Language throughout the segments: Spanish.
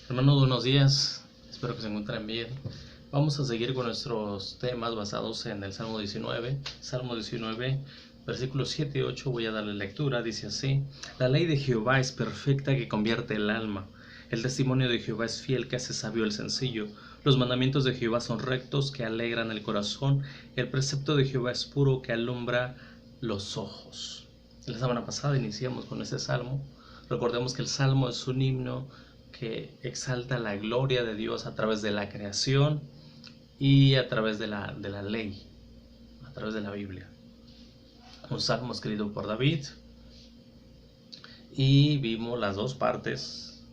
Hermanos, buenos días. Espero que se encuentren bien. Vamos a seguir con nuestros temas basados en el Salmo 19. Salmo 19, versículos 7 y 8. Voy a darle lectura. Dice así: La ley de Jehová es perfecta, que convierte el alma. El testimonio de Jehová es fiel, que hace sabio el sencillo. Los mandamientos de Jehová son rectos, que alegran el corazón. El precepto de Jehová es puro, que alumbra los ojos. La semana pasada iniciamos con este salmo. Recordemos que el salmo es un himno que exalta la gloria de Dios a través de la creación y a través de la ley, a través de la Biblia. Un salmo escrito por David, y vimos las dos partes,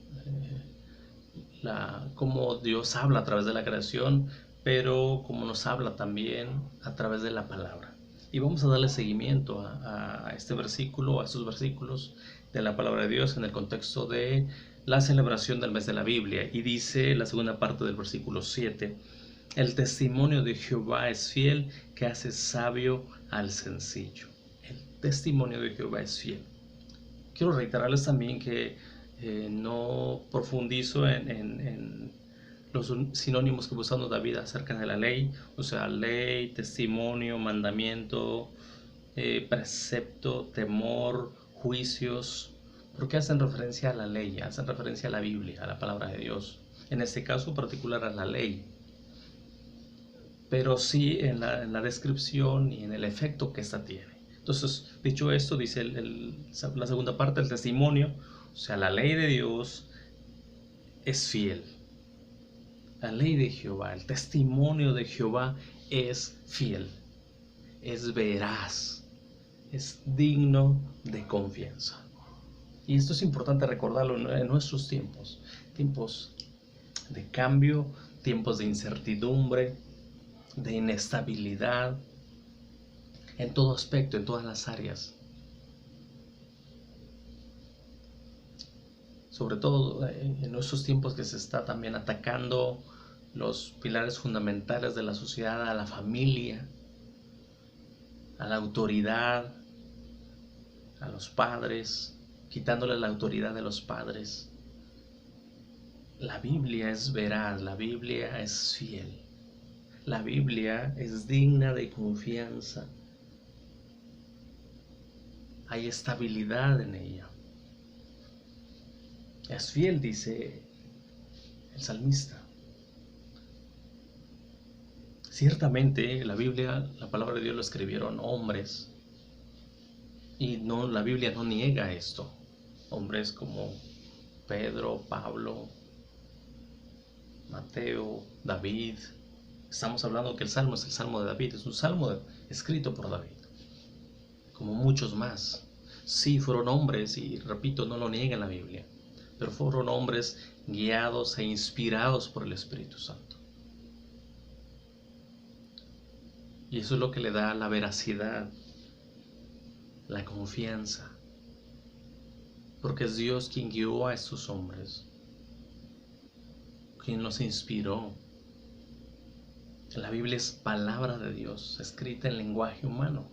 cómo Dios habla a través de la creación, pero cómo nos habla también a través de la palabra. Y vamos a darle seguimiento a este versículo, a estos versículos de la palabra de Dios en el contexto de la celebración del mes de la Biblia. Y dice la segunda parte del versículo 7: el testimonio de Jehová es fiel, que hace sabio al sencillo. El testimonio de Jehová es fiel. Quiero reiterarles también que no profundizo en los sinónimos que usando David acerca de la ley, o sea, ley, testimonio, mandamiento, precepto, temor, juicios, porque hacen referencia a la ley, hacen referencia a la Biblia, a la palabra de Dios, en este caso particular a la ley, pero sí en la descripción y en el efecto que ésta tiene. Entonces, dicho esto, dice la segunda parte, el testimonio, o sea, la ley de Dios es fiel. La ley de Jehová, el testimonio de Jehová es fiel, es veraz, es digno de confianza. Y esto es importante recordarlo en nuestros tiempos, tiempos de cambio, tiempos de incertidumbre, de inestabilidad, en todo aspecto, en todas las áreas. Sobre todo en nuestros tiempos que se está también atacando los pilares fundamentales de la sociedad, a la familia, a la autoridad, a los padres, quitándole la autoridad de los padres. La Biblia es veraz, la Biblia es fiel, la Biblia es digna de confianza. Hay estabilidad en ella. Es fiel, dice el salmista. Ciertamente la Biblia, la palabra de Dios lo escribieron hombres, y no, la Biblia no niega esto. Hombres como Pedro, Pablo, Mateo, David. Estamos hablando que el salmo es el salmo de David, es un salmo escrito por David, como muchos más. Sí, fueron hombres, y repito, no lo niega en la Biblia, pero fueron hombres guiados e inspirados por el Espíritu Santo. Y eso es lo que le da la veracidad, la confianza, porque es Dios quien guió a estos hombres, quien los inspiró. La Biblia es palabra de Dios, escrita en lenguaje humano,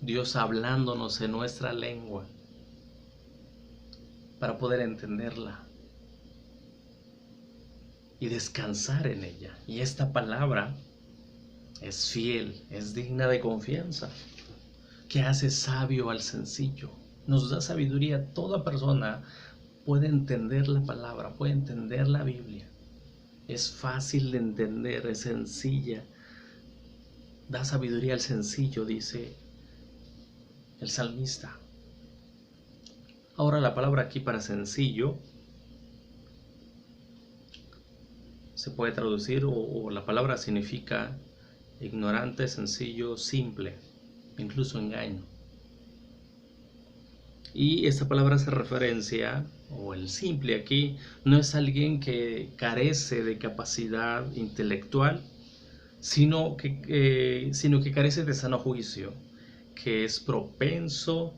Dios hablándonos en nuestra lengua para poder entenderla y descansar en ella. Y esta palabra es fiel, es digna de confianza, que hace sabio al sencillo, nos da sabiduría. Toda persona puede entender la palabra, puede entender la Biblia. Es fácil de entender, es sencilla. Da sabiduría al sencillo, dice el salmista. Ahora, la palabra aquí para sencillo se puede traducir, o la palabra significa ignorante, sencillo, simple, incluso engaño. Y esta palabra hace referencia, o el simple aquí, no es alguien que carece de capacidad intelectual, sino que carece de sano juicio, que es propenso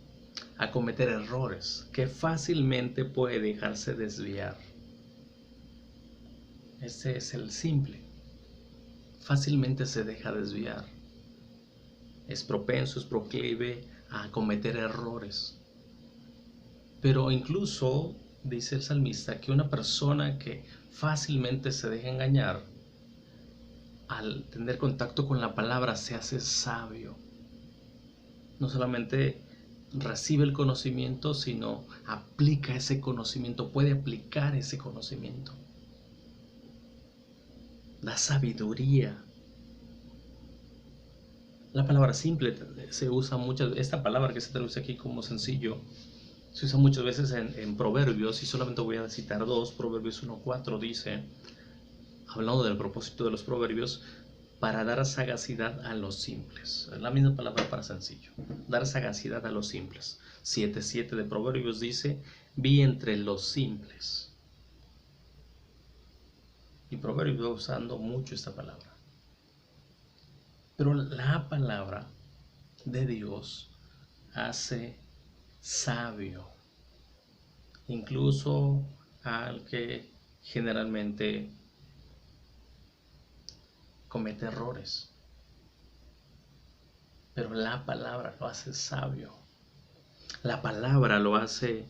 a cometer errores, que fácilmente puede dejarse desviar. Ese es el simple. Fácilmente se deja desviar. Es propenso, es proclive a cometer errores. Pero incluso dice el salmista que una persona que fácilmente se deja engañar, al tener contacto con la palabra se hace sabio. No solamente recibe el conocimiento, sino aplica ese conocimiento, puede aplicar ese conocimiento. Da sabiduría. La palabra simple se usa muchas veces, esta palabra que se traduce aquí como sencillo, se usa muchas veces en Proverbios, y solamente voy a citar dos. Proverbios 1:4 dice, hablando del propósito de los proverbios, para dar sagacidad a los simples. Es la misma palabra para sencillo. Dar sagacidad a los simples. 7:7 de Proverbios dice, vi entre los simples. Y Proverbios va usando mucho esta palabra. Pero la palabra de Dios hace sabio, incluso al que generalmente comete errores. Pero la palabra lo hace sabio. La palabra lo hace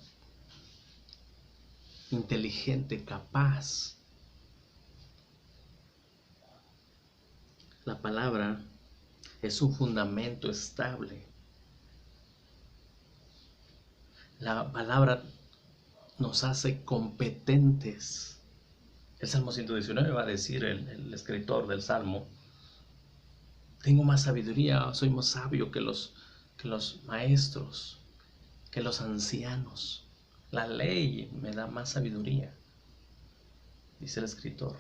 inteligente, capaz. La palabra es un fundamento estable. La palabra nos hace competentes. El Salmo 119 va a decir el escritor del Salmo, tengo más sabiduría, soy más sabio que los maestros, que los ancianos. La ley me da más sabiduría, dice el escritor.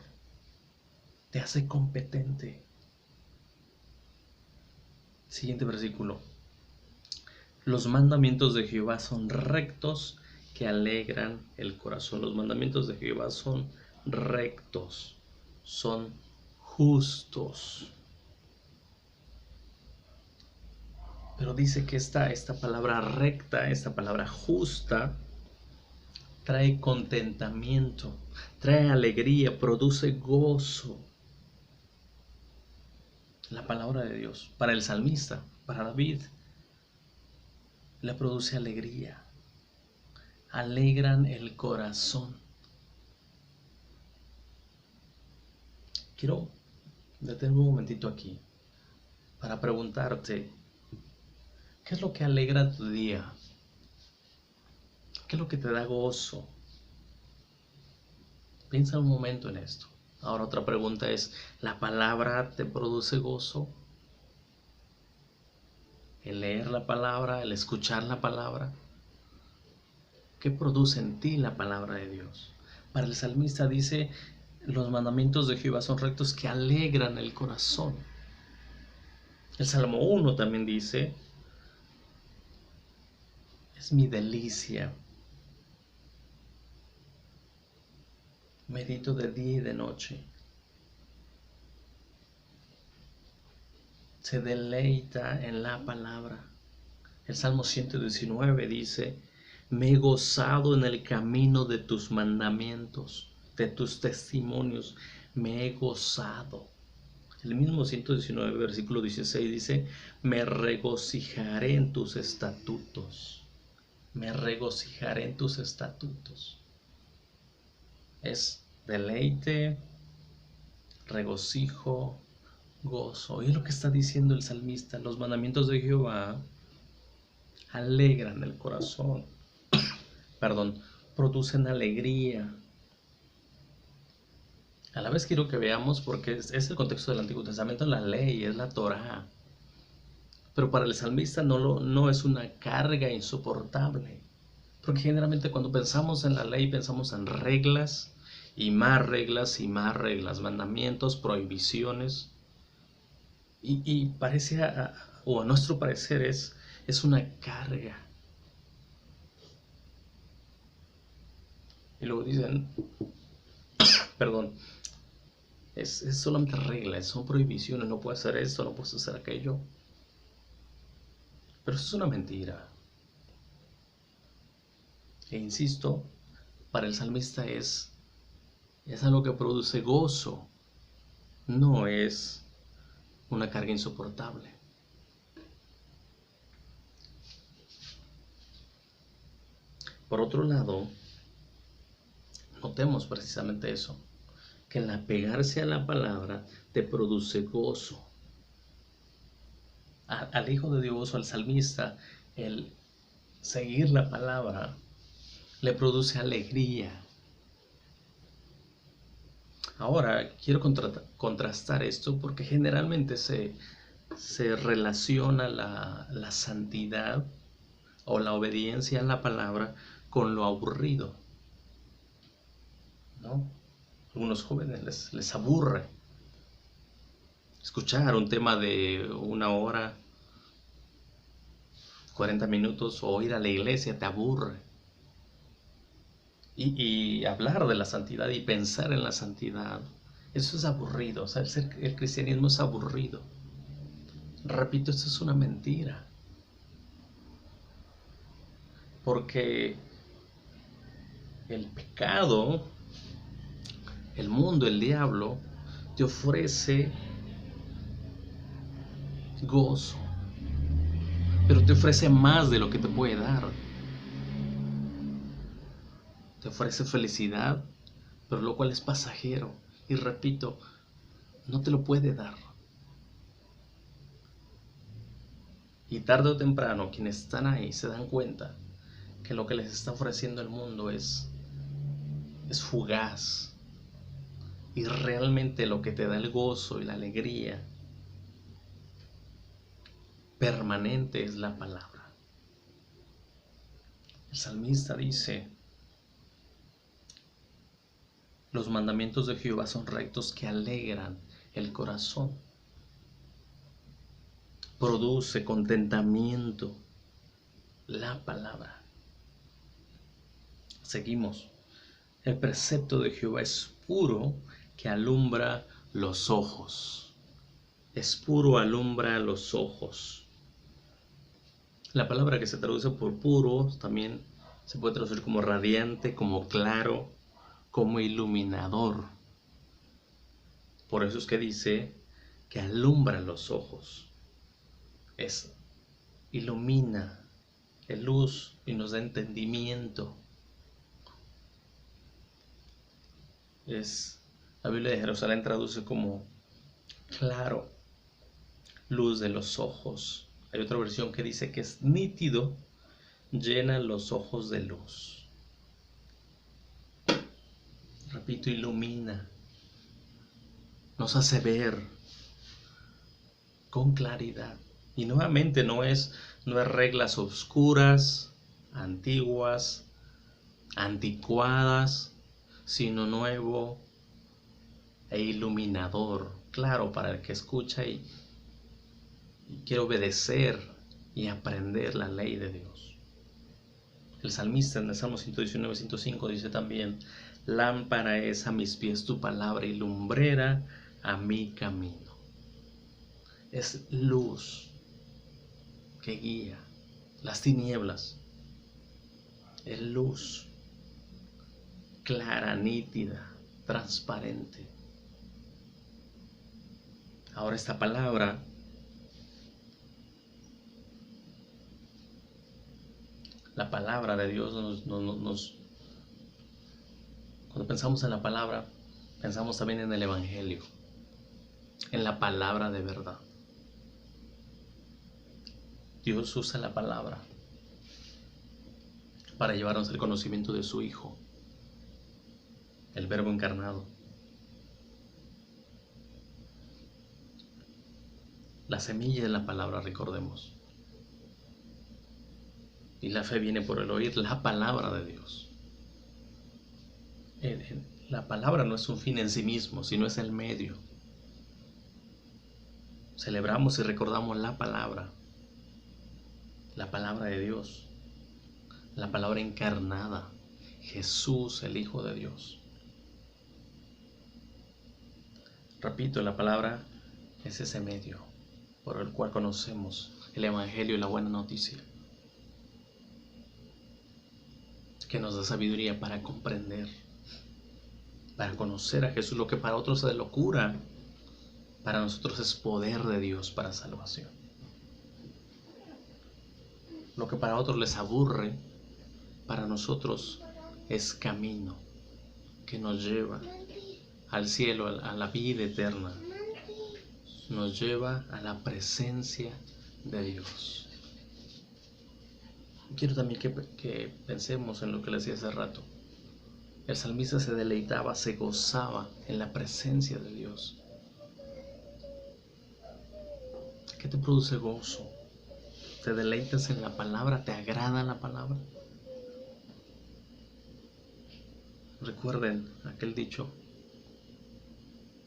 Te hace competente. Siguiente versículo. Los mandamientos de Jehová son rectos que alegran el corazón. Los mandamientos de Jehová son rectos, son justos. Pero dice que esta palabra recta, esta palabra justa, trae contentamiento, trae alegría, produce gozo. La palabra de Dios, para el salmista, para David, le produce alegría, alegran el corazón. Quiero detenerme un momentito aquí para preguntarte, ¿qué es lo que alegra tu día? ¿Qué es lo que te da gozo? Piensa un momento en esto. Ahora otra pregunta es, ¿la palabra te produce gozo? El leer la palabra, el escuchar la palabra. ¿Qué produce en ti la palabra de Dios? Para el salmista dice, los mandamientos de Jehová son rectos que alegran el corazón. El Salmo 1 también dice, es mi delicia. Medito de día y de noche. Se deleita en la palabra. El Salmo 119 dice, me he gozado en el camino de tus mandamientos, de tus testimonios, me he gozado. El mismo 119, versículo 16 dice, me regocijaré en tus estatutos, me regocijaré en tus estatutos. Es deleite, regocijo, gozo. Y es lo que está diciendo el salmista, los mandamientos de Jehová alegran el corazón, producen alegría. A la vez quiero que veamos, porque es el contexto del Antiguo Testamento, la ley, es la Torá. Pero para el salmista no es una carga insoportable. Porque generalmente cuando pensamos en la ley pensamos en reglas y más reglas y más reglas, mandamientos, prohibiciones. Y parece, o a nuestro parecer, es una carga. Y luego dicen, perdón, es solamente reglas, son prohibiciones, no puedes hacer esto, no puedes hacer aquello. Pero eso es una mentira. E insisto, para el salmista es algo que produce gozo, no es una carga insoportable. Por otro lado, notemos precisamente eso, que el apegarse a la palabra te produce gozo. Al Hijo de Dios o al salmista, el seguir la palabra le produce alegría. Ahora, quiero contrastar esto porque generalmente se relaciona la santidad o la obediencia a la palabra con lo aburrido, ¿no? Algunos jóvenes les aburre escuchar un tema de 1 hora, 40 minutos, o ir a la iglesia te aburre. Y hablar de la santidad y pensar en la santidad, eso es aburrido. O sea, el cristianismo es aburrido. Repito, esto es una mentira. Porque el pecado, el mundo, el diablo, te ofrece gozo, pero te ofrece más de lo que te puede dar. Te ofrece felicidad, pero lo cual es pasajero. Y repito, no te lo puede dar. Y tarde o temprano, quienes están ahí se dan cuenta que lo que les está ofreciendo el mundo es fugaz. Y realmente lo que te da el gozo y la alegría permanente es la palabra. El salmista dice: los mandamientos de Jehová son rectos que alegran el corazón. Produce contentamiento la palabra. Seguimos. El precepto de Jehová es puro que alumbra los ojos. Es puro, alumbra los ojos. La palabra que se traduce por puro también se puede traducir como radiante, como claro, como iluminador. Por eso es que dice que alumbra los ojos. Ilumina, es luz y nos da entendimiento. La Biblia de Jerusalén traduce como claro, luz de los ojos. Hay otra versión que dice que es nítido, llena los ojos de luz. Repito, ilumina, nos hace ver con claridad. Y nuevamente no es reglas oscuras, antiguas, anticuadas, sino nuevo e iluminador, claro, para el que escucha y quiere obedecer y aprender la ley de Dios. El salmista en el Salmo 119, 105 dice también: lámpara es a mis pies tu palabra y lumbrera a mi camino. Es luz que guía las tinieblas. Es luz clara, nítida, transparente. Ahora esta palabra la palabra de Dios cuando pensamos en la palabra, pensamos también en el Evangelio, en la palabra de verdad. Dios usa la palabra para llevarnos al conocimiento de su Hijo, el Verbo encarnado. La semilla de la palabra, recordemos. Y la fe viene por el oír la palabra de Dios. La palabra no es un fin en sí mismo, sino es el medio. Celebramos y recordamos la palabra de Dios, la palabra encarnada, Jesús, el Hijo de Dios. Repito, la palabra es ese medio por el cual conocemos el Evangelio y la buena noticia, que nos da sabiduría para comprender, para conocer a Jesús. Lo que para otros es locura, para nosotros es poder de Dios para salvación. Lo que para otros les aburre, para nosotros es camino. que nos lleva al cielo, a la vida eterna. Nos lleva a la presencia de Dios. Quiero también que pensemos en lo que les decía hace rato. El salmista se deleitaba, se gozaba en la presencia de Dios. ¿Qué te produce gozo? ¿Te deleitas en la palabra? ¿Te agrada la palabra? Recuerden aquel dicho: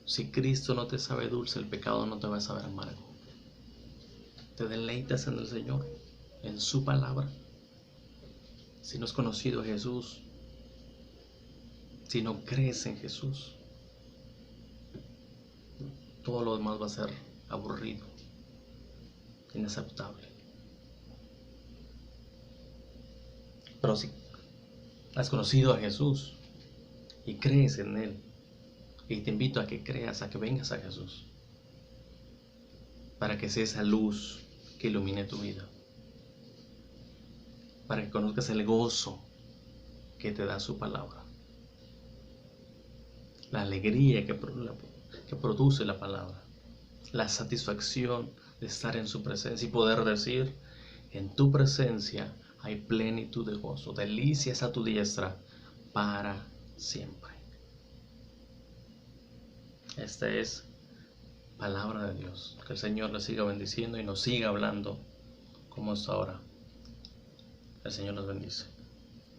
si Cristo no te sabe dulce, el pecado no te va a saber amargo. ¿Te deleitas en el Señor, en su palabra? Si no has conocido a Jesús, si no crees en Jesús, todo lo demás va a ser aburrido, inaceptable. Pero si has conocido a Jesús y crees en Él, y te invito a que creas, a que vengas a Jesús, para que sea esa luz que ilumine tu vida, para que conozcas el gozo que te da su palabra, la alegría que produce la palabra, la satisfacción de estar en su presencia y poder decir: en tu presencia hay plenitud de gozo, delicias a tu diestra para siempre. Esta es palabra de Dios. Que el Señor les siga bendiciendo y nos siga hablando como hasta ahora. El Señor los bendice.